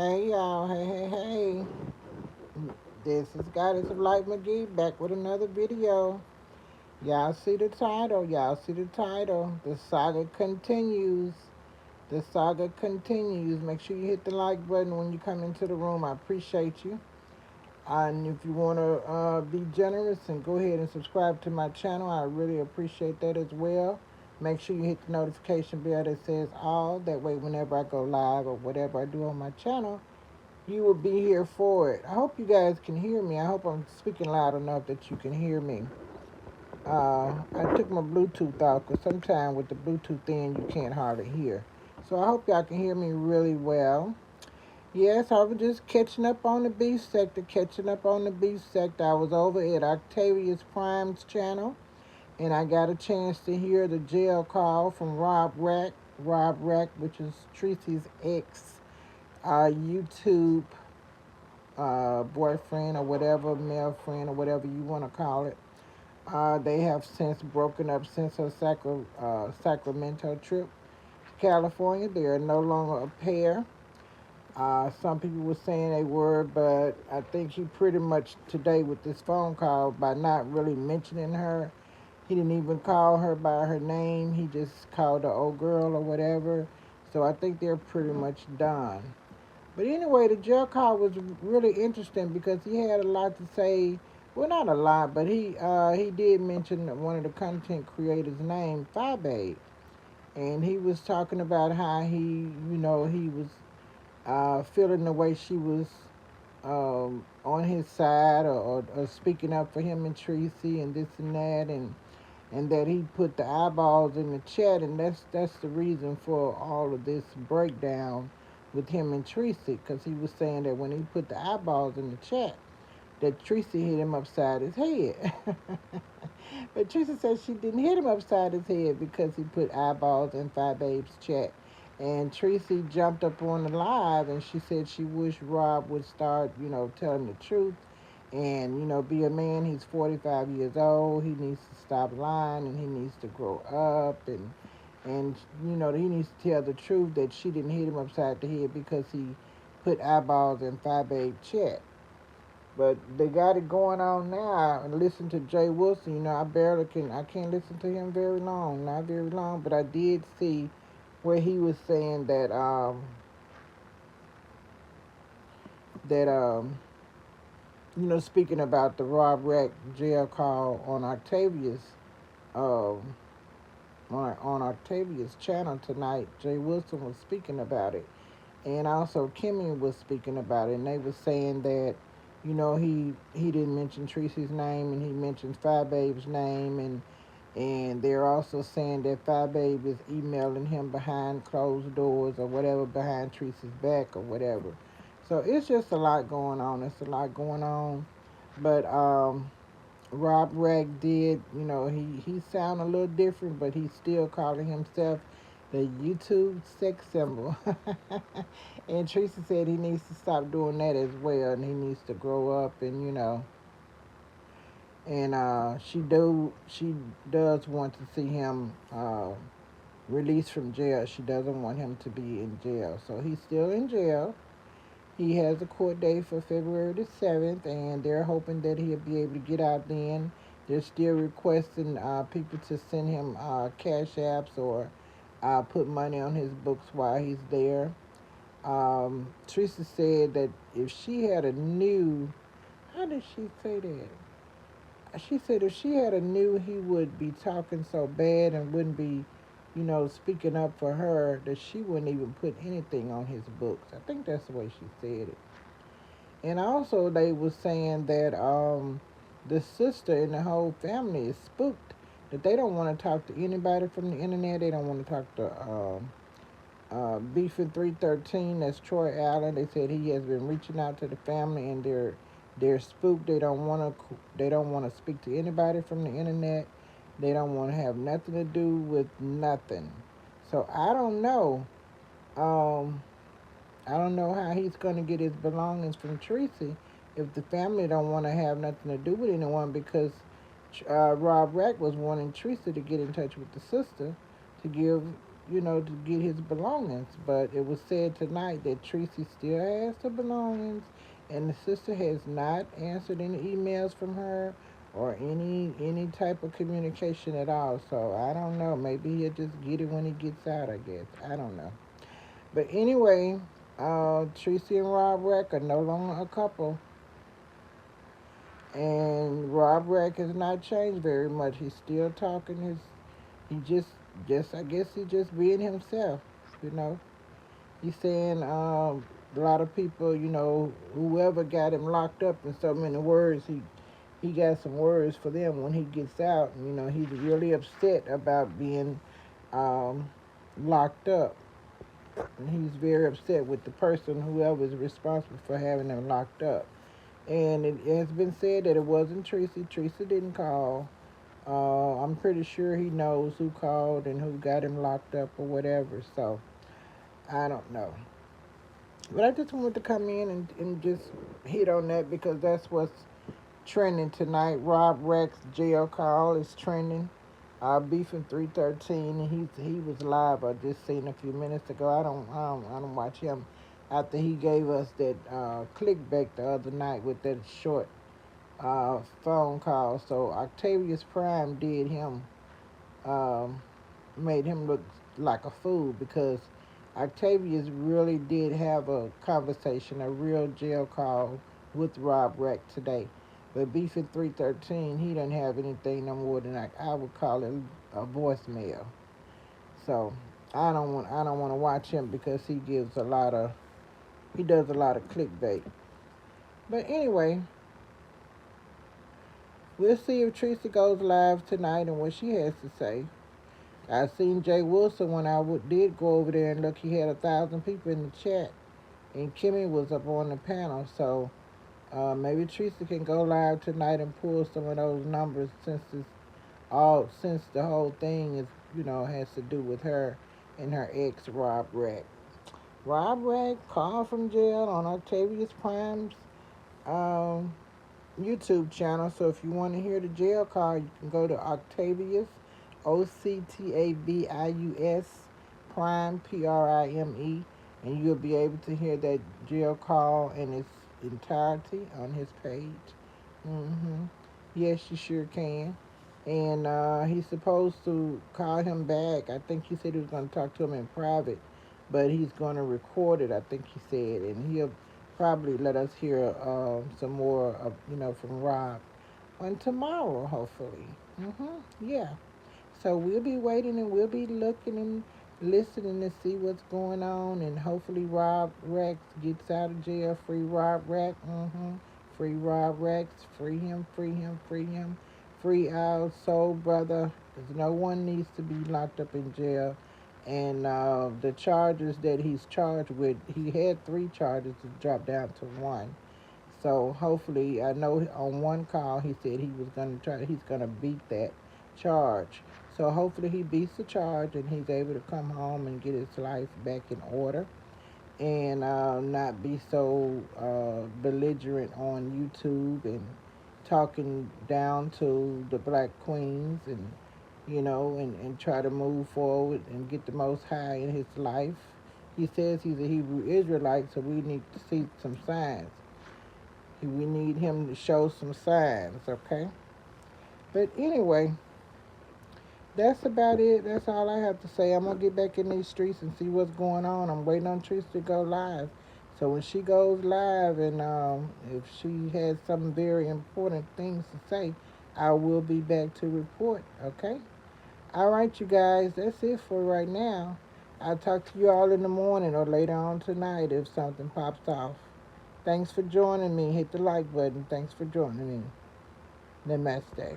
Hey y'all, hey. This is Goddess of Light Magee back with another video. Y'all see the title, The saga continues. The saga continues. Make sure you hit the like button when you come into the room. I appreciate you. And if you want to be generous and go ahead and subscribe to my channel, I really appreciate that as well. Make sure you hit the notification bell that says all. That way, whenever I go live or whatever I do on my channel, you will be here for it. I hope you guys can hear me. I hope I'm speaking loud enough that you can hear me. I took my Bluetooth off because sometimes with the Bluetooth in, you can't hardly hear. So I hope y'all can hear me really well. Yes, I was just catching up on the beef sector. I was over at Octavius Prime's channel, and I got a chance to hear the jail call from Rob Rack, which is Treecey's ex YouTube boyfriend or whatever, male friend or whatever you want to call it. They have since broken up since her Sacramento trip to California. They are no longer a pair. Some people were saying they were, but I think he pretty much today with this phone call, by not really mentioning her, he didn't even call her by her name. He just called the old girl or whatever. So I think they're pretty much done. But anyway, the jail call was really interesting because he had a lot to say. Well, not a lot, but he did mention one of the content creators' name, Babe, and he was talking about how he was feeling the way she was on his side or speaking up for him and Treecey and this and that, and that he put the eyeballs in the chat, and that's the reason for all of this breakdown with him and Treecey, because he was saying that when he put the eyeballs in the chat, that Treecey hit him upside his head. But Treecey said she didn't hit him upside his head because he put eyeballs in Babe's chat. And Treecey jumped up on the live and she said she wished Rob would start, telling the truth and, be a man. He's 45 years old. He needs to stop lying and he needs to grow up and he needs to tell the truth that she didn't hit him upside the head because he put eyeballs in Babe's chat. But they got it going on now. And listen to Jay Wilson. I can't listen to him very long, not very long. But I did see where he was saying that speaking about the Rob Rack jail call on um, on Octavius channel tonight. Jay Wilson was speaking about it, and also Kimmy was speaking about it, and they were saying that he didn't mention Treecey's name, and he mentioned Babe's name, and they're also saying that Babe is emailing him behind closed doors or whatever, behind Treecey's back or whatever. So it's just a lot going on. It's a lot going on, but Rob Rag did, he sound a little different, but he's still calling himself the YouTube sex symbol. And Treecey said he needs to stop doing that as well, and he needs to grow up, and and she does want to see him released from jail. She doesn't want him to be in jail, so he's still in jail. He has a court date for February the 7th, and they're hoping that he'll be able to get out then. They're still requesting people to send him cash apps or put money on his books while he's there. Treecey said that if she had a new, how did she say that? She said if she had a new, he would be talking so bad and wouldn't be, speaking up for her, that she wouldn't even put anything on his books. I think that's the way she said it. And also, they were saying that the sister and the whole family is spooked. That they don't want to talk to anybody from the internet. They don't want to talk to Beefin 313. That's Troy Allen. They said he has been reaching out to the family, and they're spooked. They don't want to speak to anybody from the internet. They don't want to have nothing to do with nothing. So Um, I don't know how he's going to get his belongings from Treecey if the family don't want to have nothing to do with anyone, because Rob Rack was wanting Treecey to get in touch with the sister to give, to get his belongings. But it was said tonight that Treecey still has the belongings, and the sister has not answered any emails from her or any type of communication at all. So I don't know. Maybe he'll just get it when he gets out. I guess I don't know. But anyway, Treecey and Rob Reck are no longer a couple, and Rob Reck has not changed very much. He's still talking his. He just I guess he just being himself. You know, he's saying a lot of people. Whoever got him locked up in so many words, he got some words for them when he gets out. He's really upset about being um, locked up. And he's very upset with the person, whoever is responsible for having him locked up. And it has been said that it wasn't Treecey. Treecey didn't call. I'm pretty sure he knows who called and who got him locked up or whatever. So I don't know. But I just wanted to come in and just hit on that because that's what's trending tonight. Rob Rex jail call is trending. Beefing 313, and he was live. I just seen a few minutes ago. I don't watch him after he gave us that clickbait the other night with that short phone call. So Octavius Prime did him, um, made him look like a fool because Octavius really did have a conversation, a real jail call with Rob Reck today. But Beefing 313, he doesn't have anything no more than I would call it a voicemail. So I don't want to watch him because he does a lot of clickbait. But anyway, we'll see if Teresa goes live tonight and what she has to say. I seen Jay Wilson when did go over there and look. He had 1,000 people in the chat, and Kimmy was up on the panel. So maybe Teresa can go live tonight and pull some of those numbers since the whole thing has to do with her and her ex Rob Reck. Rob Reck called from jail on Octavius Prime's um, YouTube channel. So if you want to hear the jail call, you can go to Octavius, Octavius Prime, Prime, and you'll be able to hear that jail call in its entirety on his page. Yes, you sure can. And he's supposed to call him back. I think he said he was going to talk to him in private, but he's going to record it, I think he said, and he'll probably let us hear some more from Rob on tomorrow, hopefully. Yeah. So we'll be waiting and we'll be looking and listening to see what's going on, and hopefully Rob Rex gets out of jail. Free Rob Rex. Free Rob Rex. Free him. Free him. Free him. Free our soul brother. Because no one needs to be locked up in jail. And the charges that he's charged with, he had 3 charges to drop down to 1. So hopefully, I know on one call he said he's gonna beat that charge. So hopefully he beats the charge and he's able to come home and get his life back in order and not be so belligerent on YouTube and talking down to the black queens and try to move forward and get the most high in his life. He says he's a Hebrew Israelite, so we need to see some signs. We need him to show some signs, okay? But anyway, that's about it. That's all I have to say. I'm going to get back in these streets and see what's going on. I'm waiting on Treecey to go live. So when she goes live and if she has some very important things to say, I will be back to report, okay? All right, you guys, that's it for right now. I'll talk to you all in the morning or later on tonight if something pops off. Thanks for joining me. Hit the like button. Thanks for joining me. Namaste.